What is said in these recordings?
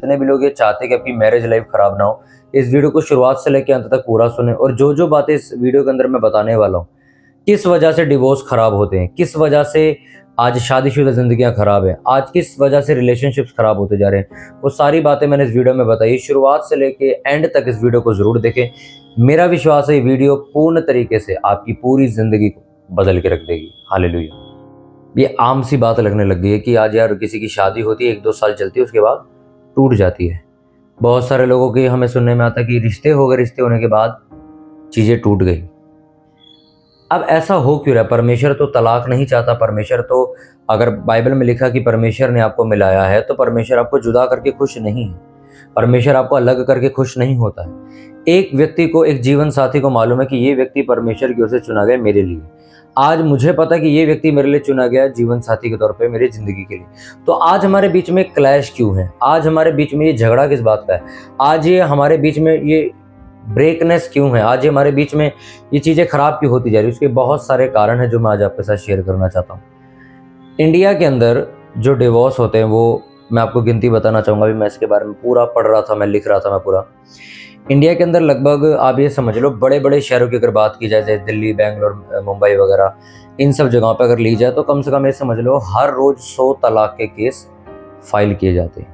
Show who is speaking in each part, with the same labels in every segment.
Speaker 1: जितने भी लोग ये चाहते हैं कि आपकी मैरिज लाइफ खराब ना हो, इस वीडियो को शुरुआत से लेकर अंत तक पूरा सुने। और जो जो बातें इस वीडियो के अंदर मैं बताने वाला हूँ, किस वजह से डिवोर्स खराब होते हैं, किस वजह से आज शादीशुदा जिंदगियां खराब है, आज किस वजह से रिलेशनशिप्स खराब होते जा रहे हैं, वो सारी बातें मैंने इस वीडियो में बताई। शुरुआत से लेके एंड तक इस वीडियो को जरूर देखें। मेरा विश्वास है ये वीडियो पूर्ण तरीके से आपकी पूरी जिंदगी को बदल के रख देगी। हालेलुया। ये आम सी बात लगने लग गई है कि आज यार किसी की शादी होती है, 1-2 साल चलती है, उसके बाद टूट जाती है। बहुत सारे लोगों के हमें सुनने में आता है कि रिश्ते हो गए, रिश्ते होने के बाद चीजें टूट गई। अब ऐसा हो क्यों रहा है? परमेश्वर तो तलाक नहीं चाहता। परमेश्वर तो, अगर बाइबल में लिखा कि परमेश्वर ने आपको मिलाया है, तो परमेश्वर आपको जुदा करके खुश नहीं है। परमेश्वर आपको अलग करके खुश नहीं होता है। एक व्यक्ति को, एक जीवन साथी को मालूम है कि ये व्यक्ति परमेश्वर की ओर से चुना गया मेरे लिए। आज मुझे पता है कि ये व्यक्ति मेरे लिए चुना गया जीवन साथी के तौर पे मेरी जिंदगी के लिए। तो आज हमारे बीच में क्लैश क्यों है? आज हमारे बीच में ये झगड़ा किस बात का है? आज ये हमारे बीच में ये ब्रेकनेस क्यों है? आज ये हमारे बीच में ये चीज़ें खराब क्यों होती जा रही है? उसके बहुत सारे कारण हैं जो मैं आज आपके साथ शेयर करना चाहता हूँ। इंडिया के अंदर जो डिवोर्स होते हैं, वो मैं आपको गिनती बताना चाहूँगा। अभी मैं इसके बारे में पूरा पढ़ रहा था, मैं लिख रहा था मैं पूरा। इंडिया के अंदर लगभग आप ये समझ लो, बड़े बड़े शहरों की अगर बात की जाए, जैसे दिल्ली, बेंगलोर, मुंबई वगैरह, इन सब जगहों पर अगर ली जाए, तो कम से कम ये समझ लो हर रोज़ 100 तलाक के केस फाइल किए जाते हैं।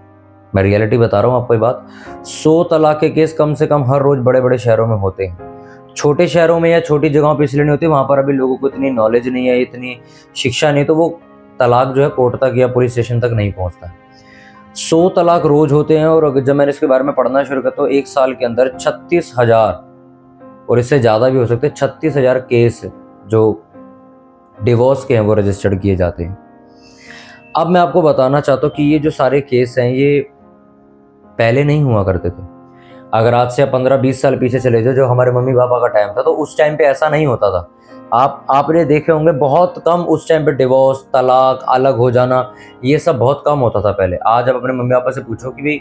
Speaker 1: मैं रियलिटी बता रहा हूँ आपको ये बात। 100 तलाक के केस कम से कम हर रोज़ बड़े बड़े शहरों में होते हैं। छोटे शहरों में या छोटी जगहों पर इसलिए नहीं होती, वहाँ पर अभी लोगों को इतनी नॉलेज नहीं है, इतनी शिक्षा नहीं, तो वो तलाक जो है कोर्ट तक या पुलिस स्टेशन तक नहीं पहुँचता। 100 तलाक रोज होते हैं। और जब मैंने इसके बारे में पढ़ना शुरू किया, तो एक साल के अंदर 36,000 और इससे ज़्यादा भी हो सकते हैं, 36,000 केस जो डिवोर्स के हैं वो रजिस्टर्ड किए जाते हैं। अब मैं आपको बताना चाहता हूँ कि ये जो सारे केस हैं, ये पहले नहीं हुआ करते थे। अगर आज से 15-20 साल पीछे चले जाओ, जो हमारे मम्मी पापा का टाइम था, तो उस टाइम पे ऐसा नहीं होता था। आपने देखे होंगे बहुत कम उस टाइम पे डिवोर्स, तलाक, अलग हो जाना, ये सब बहुत कम होता था पहले। आज आप अपने मम्मी पापा से पूछो कि भाई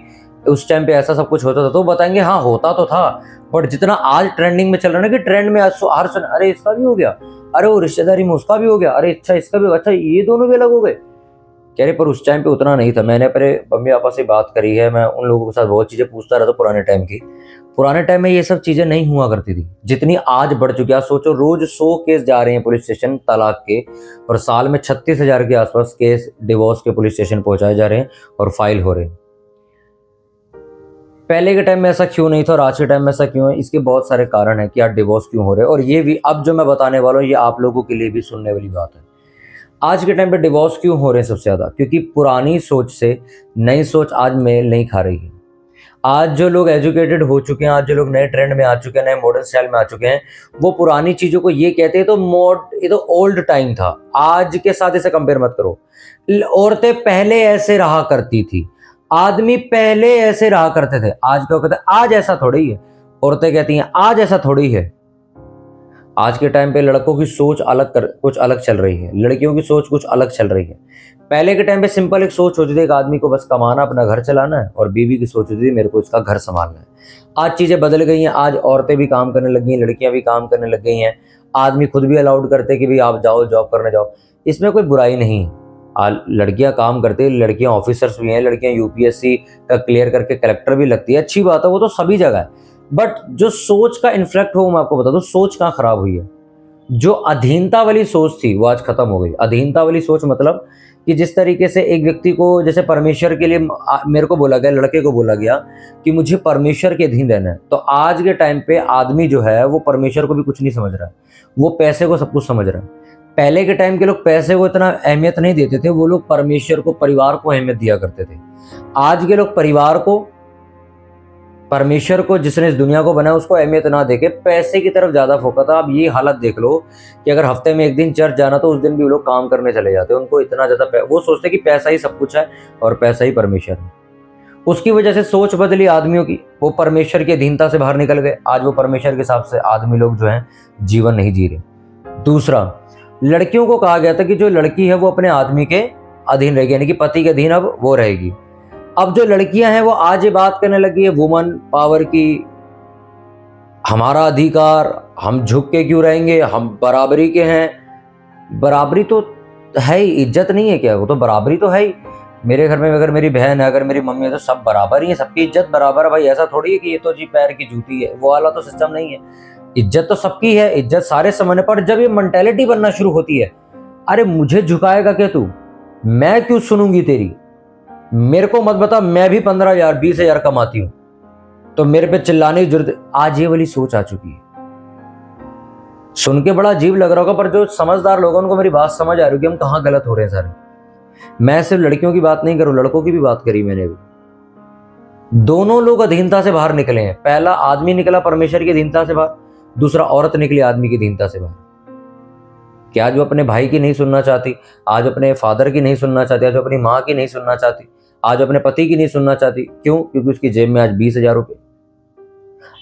Speaker 1: उस टाइम पे ऐसा सब कुछ होता था, तो बताएंगे हाँ होता तो था। बट जितना आज ट्रेंडिंग में चल रहा है ना, कि ट्रेंड में हर सुन, अरे इसका भी हो गया, अरे वो रिश्तेदारी में उसका भी हो गया, अरे अच्छा इसका भी, अच्छा ये दोनों भी अलग हो गए। कह रहे पर उस टाइम पे उतना नहीं था। मैंने अपने मम्मी पापा से बात करी है, मैं उन लोगों के साथ बहुत चीज़ें पूछता रहता पुराने टाइम की। पुराने टाइम में ये सब चीज़ें नहीं हुआ करती थी जितनी आज बढ़ चुकी है। आप सोचो, रोज 100 केस जा रहे हैं पुलिस स्टेशन तलाक के, और साल में 36,000 के आसपास केस डिवोर्स के पुलिस स्टेशन पहुंचाए जा रहे हैं और फाइल हो रहे हैं। पहले के टाइम में ऐसा क्यों नहीं था और आज के टाइम में ऐसा क्यों है? इसके बहुत सारे कारण हैं कि आज डिवोर्स क्यों हो रहे हैं। और ये भी अब जो मैं बताने वाला हूँ, ये आप लोगों के लिए भी सुनने वाली बात है। आज के टाइम पे डिवोर्स क्यों हो रहे हैं सबसे ज़्यादा? क्योंकि पुरानी सोच से नई सोच आज मेल नहीं खा रही है। आज जो लोग एजुकेटेड हो चुके हैं, आज जो लोग नए ट्रेंड में आ चुके हैं, नए मॉडर्न स्टाइल में आ चुके हैं, वो पुरानी चीज़ों को ये कहते हैं ये तो ओल्ड टाइम था, आज के साथ इसे कंपेयर मत करो। औरतें पहले ऐसे रहा करती थी, आदमी पहले ऐसे रहा करते थे। आज क्या कहते हैं, आज ऐसा थोड़ी है। औरतें कहती हैं आज ऐसा थोड़ी है। आज के टाइम पे लड़कों की सोच कुछ अलग चल रही है, लड़कियों की सोच कुछ अलग चल रही है। पहले के टाइम पे सिंपल एक सोच होती थी, एक आदमी को बस कमाना, अपना घर चलाना है, और बीवी की सोच होती थी मेरे को इसका घर संभालना है। आज चीजें बदल गई हैं। आज औरतें भी काम करने लगी हैं, लड़कियां भी काम करने लग गई हैं। आदमी खुद भी अलाउड करते कि भाई आप जाओ, जॉब करने जाओ, इसमें कोई बुराई नहीं है। लड़कियां काम करती है, लड़कियां ऑफिसर्स भी हैं, लड़कियां यूपीएससी का क्लियर करके कलेक्टर भी लगती है, अच्छी बात है, वो तो सभी जगह है। बट जो सोच का इन्फ्लेक्ट हो, मैं आपको बता दूं, सोच कहाँ खराब हुई है। जो अधीनता वाली सोच थी वो आज खत्म हो गई। अधीनता वाली सोच मतलब कि जिस तरीके से एक व्यक्ति को, जैसे परमेश्वर के लिए मेरे को बोला गया, लड़के को बोला गया कि मुझे परमेश्वर के अधीन रहना है, तो आज के टाइम पे आदमी जो है वो परमेश्वर को भी कुछ नहीं समझ रहा है, वो पैसे को सब कुछ समझ रहा है। पहले के टाइम के लोग पैसे को इतना अहमियत नहीं देते थे, वो लोग परमेश्वर को, परिवार को अहमियत दिया करते थे। आज के लोग परिवार को, परमेश्वर को, जिसने इस दुनिया को बनाया, उसको अहमियत ना देके पैसे की तरफ ज्यादा फोकस है। आप ये हालत देख लो कि अगर हफ्ते में एक दिन चर्च जाना, तो उस दिन भी वो लोग काम करने चले जाते हैं। उनको इतना ज्यादा वो सोचते हैं कि पैसा ही सब कुछ है और पैसा ही परमेश्वर है। उसकी वजह से सोच बदली आदमियों की, वो परमेश्वर की अधीनता से बाहर निकल गए। आज वो परमेश्वर के हिसाब से आदमी लोग जो है जीवन नहीं जी रहे। दूसरा, लड़कियों को कहा गया था कि जो लड़की है वो अपने आदमी के अधीन रहेगी, यानी कि पति के अधीन अब वो रहेगी। अब जो लड़कियां हैं वो आज ये बात करने लगी है वुमन पावर की, हमारा अधिकार, हम झुक के क्यों रहेंगे, हम बराबरी के हैं। बराबरी तो है ही, इज्जत नहीं है क्या? वो तो बराबरी तो है ही। मेरे घर में अगर मेरी बहन है, अगर मेरी मम्मी है, तो सब बराबर ही है, सबकी इज्जत बराबर है भाई। ऐसा थोड़ी है कि ये तो जी पैर की जूती है, वो वाला तो सिस्टम नहीं है। इज्जत तो सबकी है, इज्जत सारे समान। पर जब ये मेंटेलिटी बनना शुरू होती है, अरे मुझे झुकाएगा क्या तू, मैं क्यों सुनूंगी तेरी, मेरे को मत बता, मैं भी 15,000 20,000 कमाती हूं, तो मेरे पे चिल्लाने की जरूरत। आज ये वाली सोच आ चुकी है। सुन के बड़ा अजीब लग रहा होगा, पर जो समझदार लोग हैं उनको मेरी बात समझ आ रही है कि हम कहाँ गलत हो रहे हैं सारे। मैं सिर्फ लड़कियों की बात नहीं करूं, लड़कों की भी बात करी मैंने भी। दोनों लोग अधीनता से बाहर निकले हैं। पहला आदमी निकला परमेश्वर की अधीनता से बाहर, दूसरा औरत निकली आदमी की अधीनता से बाहर। कि आज वो अपने भाई की नहीं सुनना चाहती, आज अपने फादर की नहीं सुनना चाहती, आज अपनी माँ की नहीं सुनना चाहती, आज अपने पति की नहीं सुनना चाहती। क्यों? क्योंकि उसकी जेब में आज 20,000 रुपये।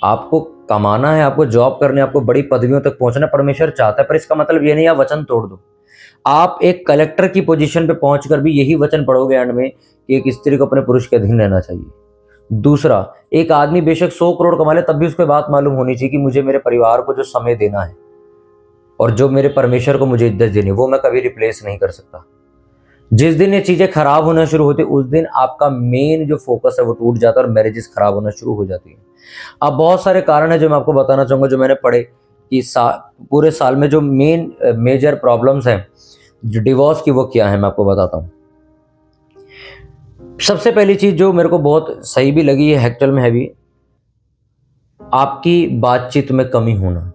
Speaker 1: आपको कमाना है, आपको जॉब करनी है, आपको बड़ी पदवियों तक पहुंचना परमेश्वर चाहता है, पर इसका मतलब ये नहीं आप वचन तोड़ दो। आप एक कलेक्टर की पोजीशन पे पहुंचकर भी यही वचन पढ़ोगे एंड में कि एक स्त्री को अपने पुरुष के अधीन रहना चाहिए। दूसरा, एक आदमी बेशक 100 करोड़ कमा ले, तब भी उसको बात मालूम होनी चाहिए कि मुझे मेरे परिवार को जो समय देना है और जो मेरे परमेश्वर को मुझे इज्जत देनी है, वो मैं कभी रिप्लेस नहीं कर सकता। जिस दिन ये चीजें खराब होना शुरू होती है, उस दिन आपका मेन जो फोकस है वो टूट जाता है और मैरिजेस खराब होना शुरू हो जाती है। अब बहुत सारे कारण है जो मैं आपको बताना चाहूंगा, जो मैंने पढ़े कि पूरे साल में जो मेजर प्रॉब्लम्स हैं जो डिवोर्स की, वो क्या है मैं आपको बताता हूँ। सबसे पहली चीज जो मेरे को बहुत सही भी लगी है, एक्चुअल में है भी, आपकी बातचीत में कमी होना,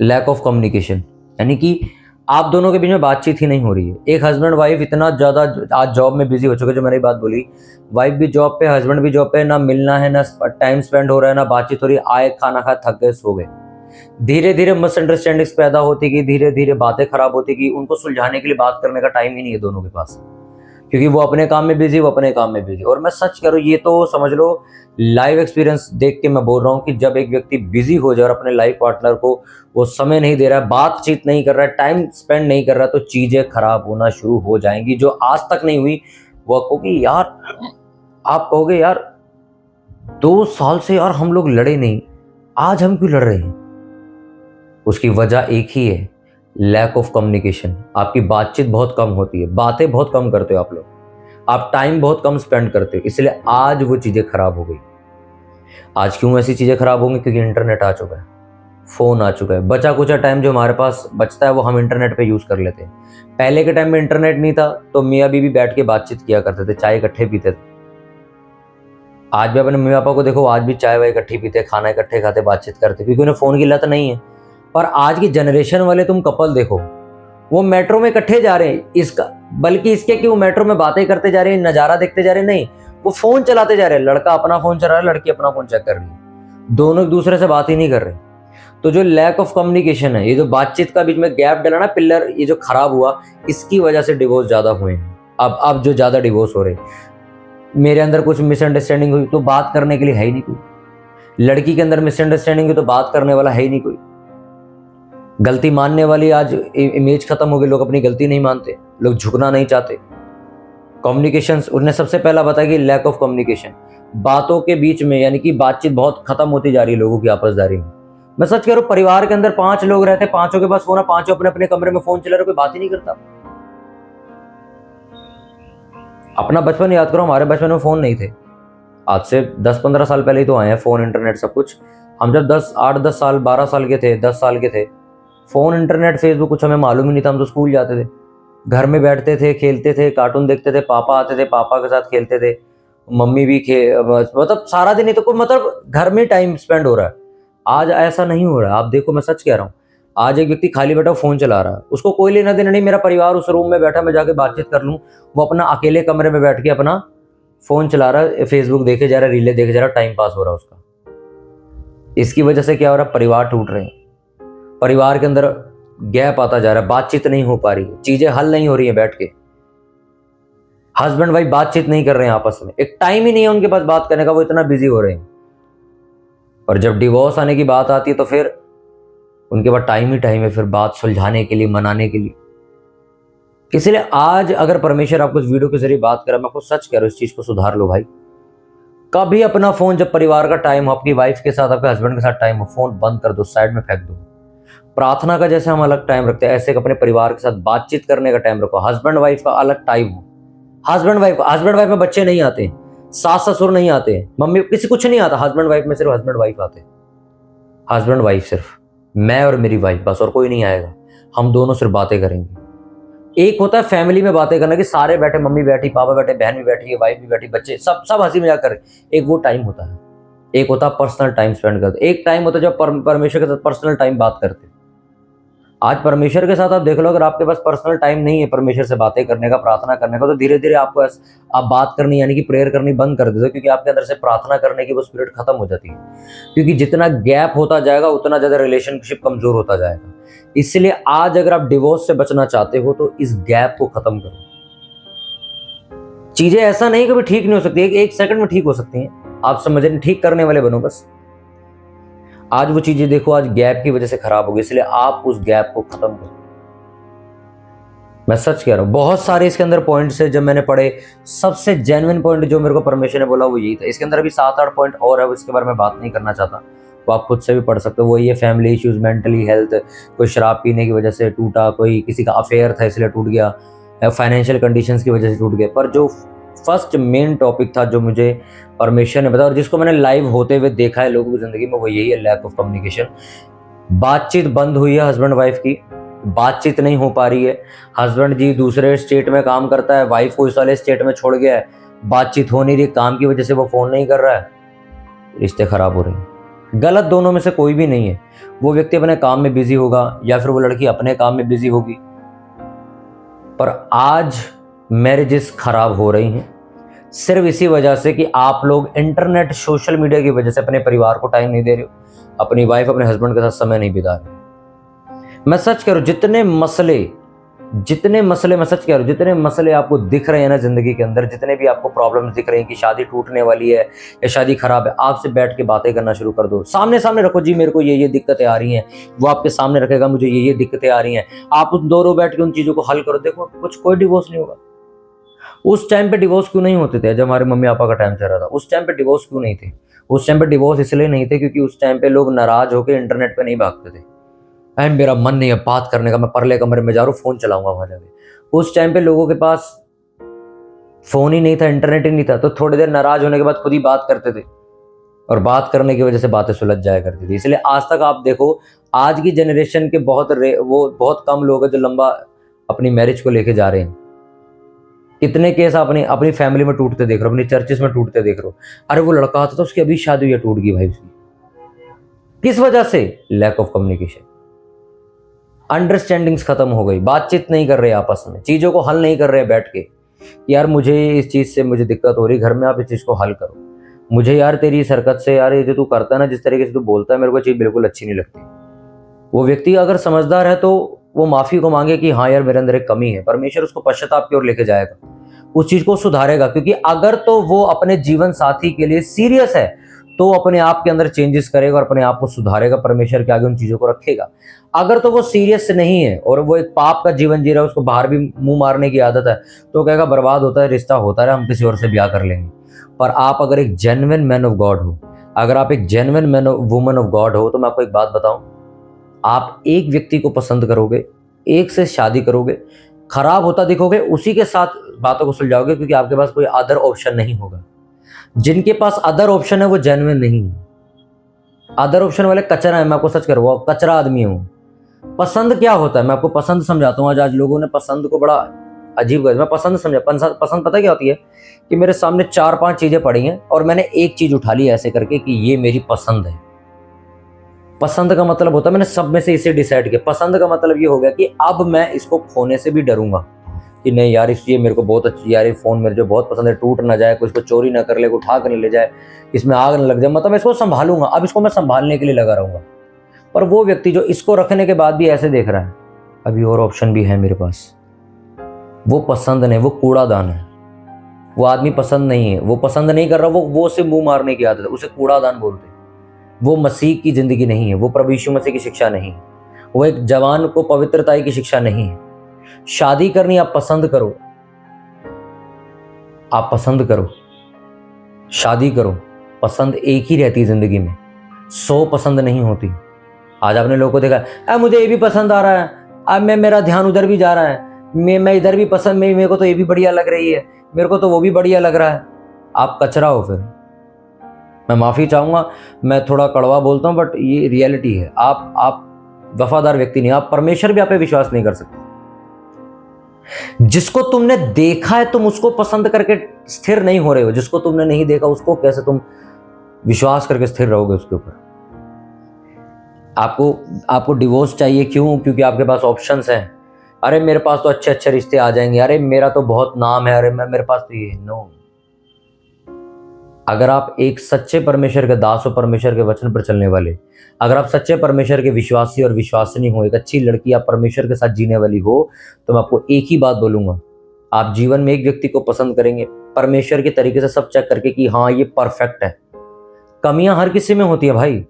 Speaker 1: लैक ऑफ कम्युनिकेशन। यानी कि आप दोनों के बीच में बातचीत ही नहीं हो रही है। एक हस्बैंड वाइफ इतना ज़्यादा आज जॉब में बिजी हो चुके, जो मैंने बात बोली, वाइफ भी जॉब पे, हस्बैंड भी जॉब पे, ना मिलना है, ना टाइम स्पेंड हो रहा है, ना बातचीत हो रही है। आए, खाना खाए, थक गए, सो गए। धीरे धीरे मिसअंडरस्टैंडिंग्स पैदा होती गई, धीरे धीरे बातें खराब होती गई। उनको सुलझाने के लिए बात करने का टाइम ही नहीं है दोनों के पास, क्योंकि वो अपने काम में बिजी, वो अपने काम में बिजी। और मैं सच कह रहा हूँ, ये तो समझ लो लाइव एक्सपीरियंस देख के मैं बोल रहा हूँ कि जब एक व्यक्ति बिजी हो जाए और अपने लाइफ पार्टनर को वो समय नहीं दे रहा है, बातचीत नहीं कर रहा है, टाइम स्पेंड नहीं कर रहा, तो चीजें खराब होना शुरू हो जाएंगी। जो आज तक नहीं हुई, वो कहोगे यार, आप कहोगे यार 2 साल से यार हम लोग लड़े नहीं, आज हम क्यों लड़ रहे हैं? उसकी वजह एक ही है, लैक ऑफ कम्युनिकेशन। आपकी बातचीत बहुत कम होती है, बातें बहुत कम करते हो आप लोग, आप टाइम बहुत कम स्पेंड करते हो, इसलिए आज वो चीज़ें खराब हो गई। आज क्यों ऐसी चीज़ें खराब होंगी? क्योंकि इंटरनेट आ चुका है, फ़ोन आ चुका है। बचा कुचा टाइम जो हमारे पास बचता है वो हम इंटरनेट पे यूज़ कर लेते हैं। पहले के टाइम में इंटरनेट नहीं था तो मियाँ बीवी बैठ के बातचीत किया करते थे, चाय इकट्ठे पीते थे। आज भी अपने मम्मी पापा को देखो, आज भी चाय वाय इकट्ठी पीते, खाना इकट्ठे खाते, बातचीत करते, क्योंकि उन्हें फ़ोन की लत नहीं है। पर आज की जनरेशन वाले तुम कपल देखो, वो मेट्रो में इकट्ठे जा रहे हैं, इसका बल्कि इसके कि वो मेट्रो में बातें करते जा रहे हैं, नज़ारा देखते जा रहे हैं, नहीं, वो फ़ोन चलाते जा रहे हैं। लड़का अपना फ़ोन चला रहा है, लड़की अपना फ़ोन चेक कर रही है, दोनों एक दूसरे से बात ही नहीं कर रहे। तो जो लैक ऑफ कम्युनिकेशन है, ये जो बातचीत का बीच में गैप डला ना, पिलर ये जो खराब हुआ, इसकी वजह से डिवोर्स ज़्यादा हुए हैं। अब जो ज़्यादा डिवोर्स हो रहे हैं, मेरे अंदर कुछ मिसअंडरस्टैंडिंग हुई तो बात करने के लिए है ही नहीं कोई। लड़की के अंदर मिसअंडरस्टैंडिंग हुई तो बात करने वाला है ही नहीं कोई। गलती मानने वाली आज इमेज खत्म हो गई, लोग अपनी गलती नहीं मानते, लोग झुकना नहीं चाहते। कम्युनिकेशन, उन्हें सबसे पहला बताया कि लैक ऑफ कम्युनिकेशन, बातों के बीच में, यानी कि बातचीत बहुत खत्म होती जा रही है लोगों की आपसदारी में। मैं सच कह रहा हूं, परिवार के अंदर 5 लोग रहते, पांचों के पास फोन है, पांचों अपने अपने कमरे में फोन चला रहे, कोई बात ही नहीं करता। अपना बचपन याद करो, हमारे बचपन में फोन नहीं थे, आज से 10-15 साल पहले ही तो आए हैं फोन, इंटरनेट, सब कुछ। हम जब 8-10 साल, 12 साल के थे, 10 साल के थे, फोन, इंटरनेट, फेसबुक कुछ हमें मालूम ही नहीं था। हम तो स्कूल जाते थे, घर में बैठते थे, खेलते थे, कार्टून देखते थे, पापा आते थे, पापा के साथ खेलते थे, मम्मी भी मतलब सारा दिन ही तो मतलब घर में टाइम स्पेंड हो रहा है। आज ऐसा नहीं हो रहा है। आप देखो, मैं सच कह रहा हूँ, आज एक व्यक्ति खाली बैठा फोन चला रहा है, उसको कोई लेना देना नहीं, मेरा परिवार उस रूम में बैठा, मैं जाके बातचीत कर लूँ, वो अपना अकेले कमरे में बैठ के अपना फोन चला रहा है, फेसबुक देखे जा रहा है, रीले देखे जा रहा है, टाइम पास हो रहा है उसका। इसकी वजह से क्या हो रहा है? परिवार टूट रहे हैं, परिवार के अंदर गैप आता जा रहा है, बातचीत नहीं हो पा रही है, चीजें हल नहीं हो रही है, बैठ के हस्बैंड वाइफ बातचीत नहीं कर रहे हैं आपस में, एक टाइम ही नहीं है उनके पास बात करने का, वो इतना बिजी हो रहे हैं। और जब डिवोर्स आने की बात आती है तो फिर उनके पास टाइम ही टाइम है फिर बात सुलझाने के लिए, मनाने के लिए। इसलिए आज अगर परमेश्वर आपको इस वीडियो के जरिए बात करा, मैं आपको सच कह रहा हूं, इस चीज को सुधार लो भाई। कभी अपना फोन, जब परिवार का टाइम हो, अपनी वाइफ के साथ, आपके हस्बैंड के साथ टाइम हो, फोन बंद कर दो, साइड में फेंक दो। प्रार्थना का जैसे हम अलग टाइम रखते हैं, ऐसे अपने परिवार के साथ बातचीत करने का टाइम रखो, हस्बैंड वाइफ का अलग टाइम हो। हस्बैंड वाइफ में बच्चे नहीं आते, सास ससुर नहीं आते, मम्मी किसी कुछ नहीं आता, हस्बैंड वाइफ में सिर्फ हस्बैंड वाइफ आते, हस्बैंड वाइफ सिर्फ, मैं और मेरी वाइफ बस, और कोई नहीं आएगा। हम दोनों सिर्फ बातें करेंगे। एक होता है फैमिली में बातें करना कि सारे बैठे, मम्मी बैठी, पापा बैठे, बहन भी बैठी है, वाइफ भी बैठी, बच्चे सब सब हंसी मजाक कर, एक वो टाइम होता है। एक होता है पर्सनल टाइम स्पेंड करते, एक टाइम होता है जब परमेश्वर के साथ पर्सनल टाइम बात करते। आज परमेश्वर के साथ आप देख लो, अगर आपके पास पर्सनल टाइम नहीं है परमेश्वर से बातें करने का, प्रार्थना करने का, तो धीरे धीरे आपको आप बात करनी यानी कि प्रेयर करनी बंद कर देते हो, क्योंकि आपके अंदर से प्रार्थना करने की वो स्पिरिट खत्म हो जाती है। क्योंकि जितना गैप होता जाएगा उतना ज्यादा रिलेशनशिप कमजोर होता जाएगा। इसलिए आज अगर आप डिवोर्स से बचना चाहते हो तो इस गैप को खत्म करो। चीजें ऐसा नहीं कभी ठीक नहीं हो सकती, एक सेकंड में ठीक हो सकती हैं, आप समझ रहे, ठीक करने वाले बनो बस। आज वो चीजें देखो आज गैप की वजह से खराब हो गई, इसलिए आप उस गैप को खत्म करो। मैं सच कह रहा हूं, बहुत सारे इसके अंदर पॉइंट्स है जब मैंने पढ़े, सबसे जेन्युइन पॉइंट जो मेरे को परमेश्वर ने बोला वो यही था। इसके अंदर अभी 7-8 पॉइंट और है, इसके बारे में बात नहीं करना चाहता, तो आप खुद से भी पढ़ सकते हो। वो ये फैमिली इश्यूज, मेंटली हेल्थ, कोई शराब पीने की वजह से टूटा, कोई किसी का अफेयर था इसलिए टूट गया, फाइनेंशियल कंडीशंस की वजह से टूट गया। पर जो फर्स्ट मेन टॉपिक था जो मुझे परमेश्वर ने बताया और जिसको मैंने लाइव होते हुए देखा है लोगों की जिंदगी में, वो यही है, लैक ऑफ कम्युनिकेशन। बातचीत बंद हुई है हस्बैंड वाइफ की, बातचीत नहीं हो पा रही है। हस्बैंड जी दूसरे स्टेट में काम करता है, वाइफ को इस वाले स्टेट में छोड़ गया है, बातचीत हो नहीं रही, काम की वजह से वो फोन नहीं कर रहा है, रिश्ते खराब हो रहे हैं। गलत दोनों में से कोई भी नहीं है, वो व्यक्ति अपने काम में बिजी होगा या फिर वो लड़की अपने काम में बिजी होगी। पर आज मैरिजेस खराब हो रही हैं सिर्फ इसी वजह से कि आप लोग इंटरनेट, सोशल मीडिया की वजह से अपने परिवार को टाइम नहीं दे रहे हो, अपनी वाइफ, अपने हस्बैंड के साथ समय नहीं बिता रहे। मैं सच कह रहा हूं, जितने मसले मैं सच कह रहा हूं, जितने मसले आपको दिख रहे हैं ना जिंदगी के अंदर, जितने भी आपको प्रॉब्लम्स दिख रहे हैं कि शादी टूटने वाली है या शादी खराब है, आपसे बैठ के बातें करना शुरू कर दो। सामने सामने रखो, जी मेरे को ये दिक्कतें आ रही हैं, वो आपके सामने रखेगा, मुझे ये दिक्कतें आ रही हैं, आप उन दोनों बैठ के उन चीजों को हल करो। देखो कोई डिवोर्स नहीं होगा। उस टाइम पे डिवोर्स क्यों नहीं होते थे जब हमारे मम्मी पापा का टाइम चल रहा था? उस टाइम पे डिवोर्स क्यों नहीं थे? उस टाइम पे डिवोर्स इसलिए नहीं थे क्योंकि उस टाइम पे लोग नाराज होकर इंटरनेट पे नहीं भागते थे, एंड मेरा मन नहीं है बात करने का, मैं परले कमरे में जा रहा हूँ, फोन चलाऊंगा वहां जाके। उस टाइम पे लोगों के पास फोन ही नहीं था, इंटरनेट ही नहीं था, तो थोड़ी देर नाराज होने के बाद खुद ही बात करते थे और बात करने की वजह से बातें सुलझ जाया करती थी। इसलिए आज तक आप देखो, आज की जनरेशन के बहुत कम लोग हैं जो लंबा अपनी मैरिज को लेके जा रहे हैं। कितने केस अपनी फैमिली में टूटते देख रहे हो, अपनी चर्चेस में टूटते देख रहे हो। अरे वो लड़का आता था, उसकी अभी शादी हुई है, टूट गई भाई उसकी, किस वजह से? Lack of communication. अंडरस्टैंडिंग्स खत्म हो गई, बातचीत नहीं कर रहे आपस में, चीजों को हल नहीं कर रहे बैठ के। यार मुझे इस चीज से मुझे दिक्कत हो रही घर में, आप इस चीज को हल करो। मुझे यार तेरी इस हरकत से, यार ये जो तू करता है ना, जिस तरीके से तू बोलता है, मेरे को चीज बिल्कुल अच्छी नहीं लगती। वो व्यक्ति अगर समझदार है तो वो माफी को मांगे कि हाँ यार मेरे अंदर एक कमी है, परमेश्वर उसको पश्चाताप की ओर लेके जाएगा, उस चीज को सुधारेगा। क्योंकि अगर तो वो अपने जीवन साथी के लिए सीरियस है तो अपने आप के अंदर चेंजेस करेगा और अपने आप को सुधारेगा, परमेश्वर के आगे उन चीजों को रखेगा। अगर तो वो सीरियस नहीं है और वो एक पाप का जीवन जी रहा है, उसको बाहर भी मुंह मारने की आदत है, तो कहेगा बर्बाद होता है, रिश्ता होता है, हम किसी और से ब्याह कर लेंगे। पर आप अगर एक जेन्युइन मैन ऑफ गॉड हो, अगर आप एक genuine man woman of God हो, तो मैं आपको एक बात बताऊं, आप एक व्यक्ति को पसंद करोगे, एक से शादी करोगे, खराब होता दिखोगे, उसी के साथ बातों को सुलझाओगे, क्योंकि आपके पास कोई अदर ऑप्शन नहीं होगा। जिनके पास अदर ऑप्शन है वो जेन्युइन नहीं है, अदर ऑप्शन वाले कचरा है। मैं आपको सच करूँ, कचरा आदमी हूँ। पसंद क्या होता है मैं आपको पसंद समझाता हूँ। आज लोगों ने पसंद को बड़ा अजीब कर, मैं पसंद समझा, पसंद पता क्या होती है कि मेरे सामने 4-5 चीजें पड़ी हैं और मैंने एक चीज उठा ली ऐसे करके कि ये मेरी पसंद है। पसंद का मतलब होता है मैंने सब में से इसे डिसाइड किया। पसंद का मतलब ये हो गया कि अब मैं इसको खोने से भी डरूंगा कि नहीं यार ये मेरे को बहुत अच्छी, यार ये फोन मेरे जो बहुत पसंद है, टूट ना जाए, कोई इसको चोरी ना कर ले, कोई उठा कर नहीं ले जाए, इसमें आग ना लग जाए, मतलब इसको संभालूंगा, अब इसको मैं संभालने के लिए लगा रहूंगा। पर वो व्यक्ति जो इसको रखने के बाद भी ऐसे देख रहा है, अभी और ऑप्शन भी है मेरे पास, वो पसंद नहीं, वो कूड़ादान है। वो आदमी पसंद नहीं है, वो पसंद नहीं कर रहा, वो उसे मुंह मारने की आदत है, उसे कूड़ादान बोलते हैं। वो मसीह की जिंदगी नहीं है, वो प्रभु यीशु मसीह की शिक्षा नहीं है, वो एक जवान को पवित्रता की शिक्षा नहीं है। शादी करनी आप पसंद करो, आप पसंद करो, शादी करो। पसंद एक ही रहती है जिंदगी में, 100 पसंद नहीं होती। आज आपने लोगों को देखा, मुझे ये भी पसंद आ रहा है, अब मेरा ध्यान उधर भी जा रहा है, मैं इधर भी पसंद, मेरे को तो ये भी बढ़िया लग रही है, मेरे को तो वो भी बढ़िया लग रहा है, आप कचरा हो फिर। मैं माफ़ी चाहूँगा, मैं थोड़ा कड़वा बोलता हूँ, बट ये रियलिटी है। आप वफादार व्यक्ति नहीं, आप परमेश्वर भी आप पे विश्वास नहीं कर सकते। जिसको तुमने देखा है तुम उसको पसंद करके स्थिर नहीं हो रहे हो, जिसको तुमने नहीं देखा उसको कैसे तुम विश्वास करके स्थिर रहोगे उसके ऊपर। आपको डिवोर्स चाहिए, क्यों? क्योंकि आपके पास ऑप्शंस हैं। अरे मेरे पास तो अच्छे अच्छे रिश्ते आ जाएंगे, अरे मेरा तो बहुत नाम है, अरे मेरे पास तो ये। नो, अगर आप एक सच्चे परमेश्वर के दास हो, परमेश्वर के वचन पर चलने वाले, अगर आप सच्चे परमेश्वर के विश्वासी और विश्वासिनी हो, एक अच्छी लड़की आप परमेश्वर के साथ जीने वाली हो, तो मैं आपको एक ही बात बोलूंगा, आप जीवन में एक व्यक्ति को पसंद करेंगे परमेश्वर के तरीके से सब चेक करके कि हाँ ये परफेक्ट है। कमियां हर किसी में होती है भाई।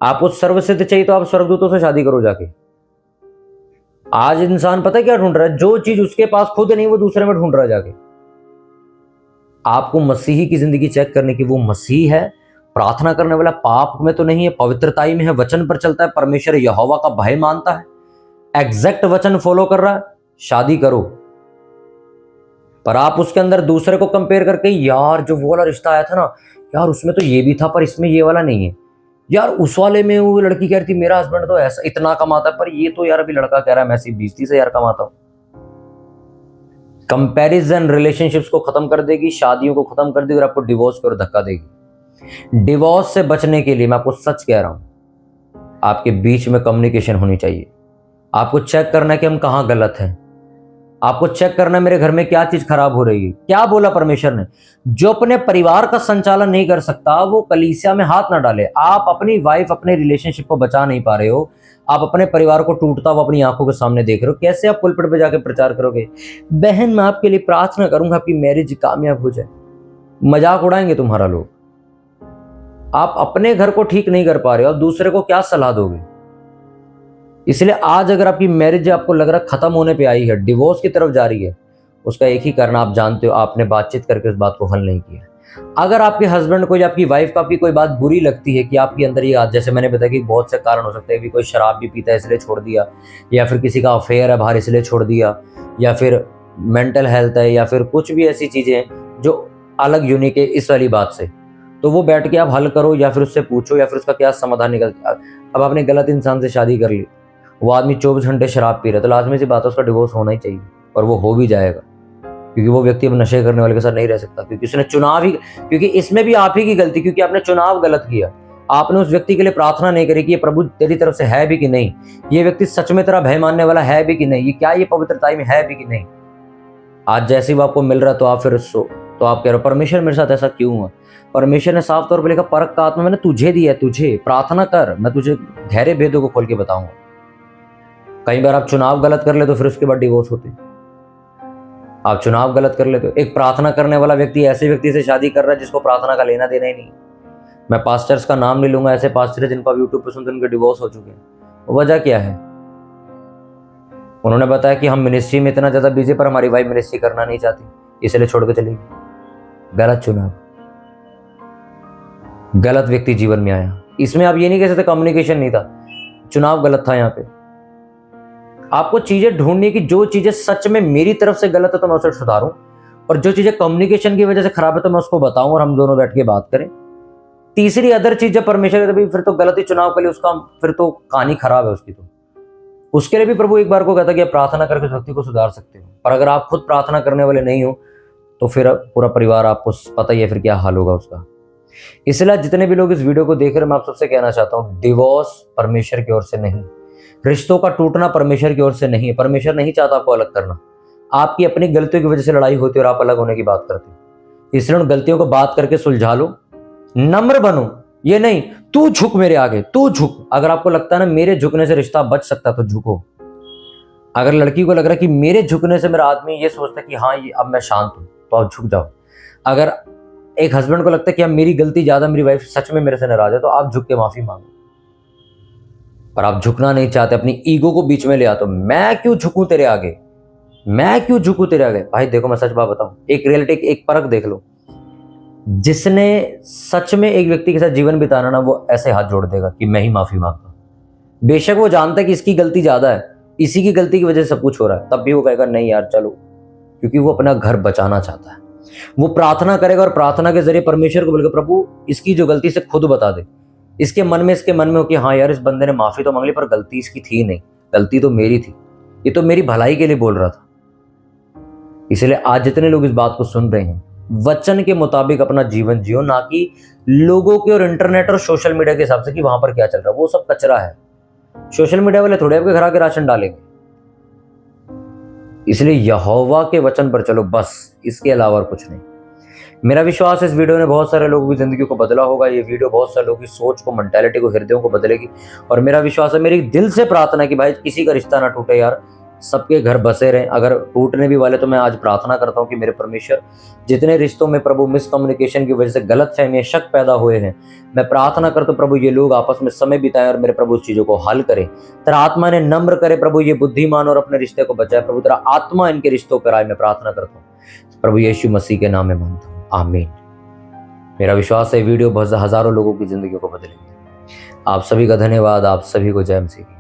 Speaker 1: आपको सर्वसिद्ध चाहिए तो आप स्वर्गदूतों से शादी करो जाके। आज इंसान पता है क्या ढूंढ रहा है? जो चीज उसके पास खुद नहीं वो दूसरे में ढूंढ रहा है जाके। आपको मसीही की जिंदगी चेक करने की, वो मसीह है, प्रार्थना करने वाला, पाप में तो नहीं है, पवित्रताई में है, वचन पर चलता है, परमेश्वर यहोवा का भय मानता है, एग्जैक्ट वचन फॉलो कर रहा है, शादी करो। पर आप उसके अंदर दूसरे को कंपेयर करके, यार जो वो वाला रिश्ता आया था ना यार, उसमें तो ये भी था पर इसमें ये वाला नहीं है, यार उस वाले में वो लड़की कह रही थी मेरा हस्बैंड तो ऐसा इतना कमाता है, पर ये तो यार अभी लड़का कह रहा है मैं सिर्फ 20-30 हजार कमाता हूं। कंपैरिजन रिलेशनशिप्स को खत्म कर देगी, शादियों को खत्म कर देगी और आपको डिवोर्स की ओर धक्का देगी। डिवोर्स से बचने के लिए मैं आपको सच कह रहा हूं, आपके बीच में कम्युनिकेशन होनी चाहिए। आपको चेक करना है कि हम कहां गलत हैं, आपको चेक करना है मेरे घर में क्या चीज खराब हो रही है। क्या बोला परमेश्वर ने? जो अपने परिवार का संचालन नहीं कर सकता वो कलीसिया में हाथ ना डाले। आप अपनी वाइफ, अपने रिलेशनशिप को बचा नहीं पा रहे हो, आप अपने परिवार को टूटता हुआ अपनी आंखों के सामने देख रहे हो, कैसे आप पुलपिट पे जाके प्रचार करोगे? बहन मैं आपके लिए प्रार्थना करूंगा आपकी मैरिज कामयाब हो जाए। मजाक उड़ाएंगे तुम्हारा लोग। आप अपने घर को ठीक नहीं कर पा रहे हो, आप दूसरे को क्या सलाह दोगे? इसलिए आज अगर आपकी मैरिज आपको लग रहा है खत्म होने पे आई है, डिवोर्स की तरफ जा रही है, उसका एक ही कारण आप जानते हो, आपने बातचीत करके उस बात को हल नहीं किया। अगर आपके हस्बैंड को या आपकी वाइफ को आपकी कोई बात बुरी लगती है कि आपके अंदर ये आज, जैसे मैंने बताया कि बहुत से कारण हो सकते हैं, भी कोई शराब भी पीता है इसलिए छोड़ दिया, या फिर किसी का अफेयर है बाहर इसलिए छोड़ दिया, या फिर मेंटल हेल्थ है, या फिर कुछ भी ऐसी चीजें जो अलग यूनिक है इस वाली बात से, तो वो बैठ के आप हल करो या फिर उससे पूछो या फिर उसका क्या समाधान निकलता। अब आपने गलत इंसान से शादी कर ली, वो आदमी 24 घंटे शराब पी रहा है, तो लाजमी सी बात है उसका डिवोर्स होना ही चाहिए, और वो हो भी जाएगा, क्योंकि वो व्यक्ति अब नशे करने वाले के साथ नहीं रह सकता, क्योंकि उसने चुनाव ही, क्योंकि इसमें भी आप ही की गलती, क्योंकि आपने चुनाव गलत किया। आपने उस व्यक्ति के लिए प्रार्थना नहीं करी कि ये प्रभु तेरी तरफ से है भी कि नहीं, ये व्यक्ति सच में तेरा भय मानने वाला है भी कि नहीं, ये क्या ये पवित्रताई में है भी कि नहीं। आज जैसे ही आपको मिल रहा है तो आप फिर तो आप कह रहे हो परमेश्वर मेरे साथ ऐसा क्यों हुआ? परमेश्वर ने साफ तौर पर लिखा, परख का आत्मा मैंने तुझे दिया है, तुझे प्रार्थना कर, मैं तुझे गहरे भेदों को खोल के बताऊंगा। कई बार आप चुनाव गलत कर ले तो फिर उसके बाद डिवोर्स होते, आप चुनाव गलत कर लेते हो। एक प्रार्थना करने वाला व्यक्ति ऐसे व्यक्ति से शादी कर रहा है जिसको प्रार्थना का लेना देना ही नहीं। मैं पास्टर्स का नाम नहीं लूंगा, ऐसे पास्टर है जिनको आप यूट्यूब पर सुनते उनके डिवोर्स हो चुके हैं। वजह क्या है? उन्होंने बताया कि हम मिनिस्ट्री में इतना ज्यादा बिजी, पर हमारी वाइफ मिनिस्ट्री करना नहीं चाहती इसलिए छोड़ के चली गई। गलत चुनाव, गलत व्यक्ति जीवन में आया। इसमें आप ये नहीं कह सकते कम्युनिकेशन नहीं था, चुनाव गलत था। यहाँ पे आपको चीजें ढूंढनी कि जो चीजें सच में मेरी तरफ से गलत है तो मैं उसे सुधारूं, और जो चीजें कम्युनिकेशन की वजह से खराब है तो मैं उसको बताऊं और हम दोनों बैठ के बात करें। तीसरी अदर चीज जब परमेश्वर के फिर तो गलत ही चुनाव के लिए उसका फिर तो कहानी खराब है उसकी। तो उसके लिए भी प्रभु एक बार को कहता कि आप प्रार्थना करके उस व्यक्ति को सुधार सकते हो, पर अगर आप खुद प्रार्थना करने वाले नहीं हो तो फिर पूरा परिवार, आपको पता ही है फिर क्या हाल होगा उसका। इसलिए जितने भी लोग इस वीडियो को देख रहे हैं, मैं आप सबसे कहना चाहता हूँ, डिवोर्स परमेश्वर की ओर से नहीं, रिश्तों का टूटना परमेश्वर की ओर से नहीं है। परमेश्वर नहीं चाहता आपको अलग करना, आपकी अपनी गलतियों की वजह से लड़ाई होती है और आप अलग होने की बात करते हो। इसलिए उन गलतियों को बात करके सुलझा लो, नम्र बनो। ये नहीं तू झुक मेरे आगे, तू झुक। अगर आपको लगता है ना मेरे झुकने से रिश्ता बच सकता है तो झुको। अगर लड़की को लग रहा है कि मेरे झुकने से मेरा आदमी ये सोचता है कि हाँ ये अब मैं शांत हूं, तो आप झुक जाओ। अगर एक हस्बैंड को लगता है कि अब मेरी गलती ज्यादा, मेरी वाइफ सच में मेरे से नाराज है, तो आप झुक के माफी मांगो। पर आप झुकना नहीं चाहते, अपनी ईगो को बीच में ले आते हो। मैं क्यों झुकूं तेरे आगे, मैं क्यों झुकूं तेरे आगे? भाई देखो मैं सच बात बताऊं, एक रियलिटी, एक परख देख लो। जिसने सच में एक व्यक्ति के साथ जीवन बिताना ना, वो ऐसे हाथ जोड़ देगा कि मैं ही माफी मांगता हूं। बेशक वो जानता है कि इसकी गलती ज्यादा है, इसी की गलती की वजह से सब कुछ हो रहा है, तब भी वो कहेगा नहीं यार चलो, क्योंकि वो अपना घर बचाना चाहता है। वो प्रार्थना करेगा और प्रार्थना के जरिए परमेश्वर को बोलेगा प्रभु इसकी जो गलती से खुद बता दे। इसके मन में हो कि हाँ यार इस बंदे ने माफी तो मांग ली पर गलती इसकी थी नहीं, गलती तो मेरी थी, ये तो मेरी भलाई के लिए बोल रहा था। इसलिए आज जितने लोग इस बात को सुन रहे हैं, वचन के मुताबिक अपना जीवन जियो, ना कि लोगों के और इंटरनेट और सोशल मीडिया के हिसाब से कि वहां पर क्या चल रहा है। वो सब कचरा है। सोशल मीडिया वाले थोड़े आपके घर आके राशन डालेंगे। इसलिए यहोवा के वचन पर चलो बस, इसके अलावा और कुछ नहीं। मेरा विश्वास इस वीडियो ने बहुत सारे लोगों की जिंदगी को बदला होगा। ये वीडियो बहुत सारे लोगों की सोच को, मेंटालिटी को, हृदयों को बदलेगी। और मेरा विश्वास है, मेरी दिल से प्रार्थना है कि भाई किसी का रिश्ता ना टूटे यार, सबके घर बसे रहें। अगर टूटने भी वाले तो मैं आज प्रार्थना करता हूँ कि मेरे परमेश्वर, जितने रिश्तों में प्रभु मिसकम्युनिकेशन की वजह से गलतफहमी, शक पैदा हुए हैं, मैं प्रार्थना करता हूँ प्रभु ये लोग आपस में समय बिताएं और मेरे प्रभु उस चीजों को हल करें। तेरा आत्मा ने नम्र करे प्रभु, ये बुद्धिमान और अपने रिश्ते को बचाए प्रभु। तेरा आत्मा इनके रिश्तों पर आए, मैं प्रार्थना करता हूँ प्रभु यीशु मसीह के नाम में मांगता हूँ, आमीन। मेरा विश्वास है वीडियो बहुत हजारों लोगों की जिंदगी को बदलेगी। आप सभी का धन्यवाद। आप सभी को जय मसीह।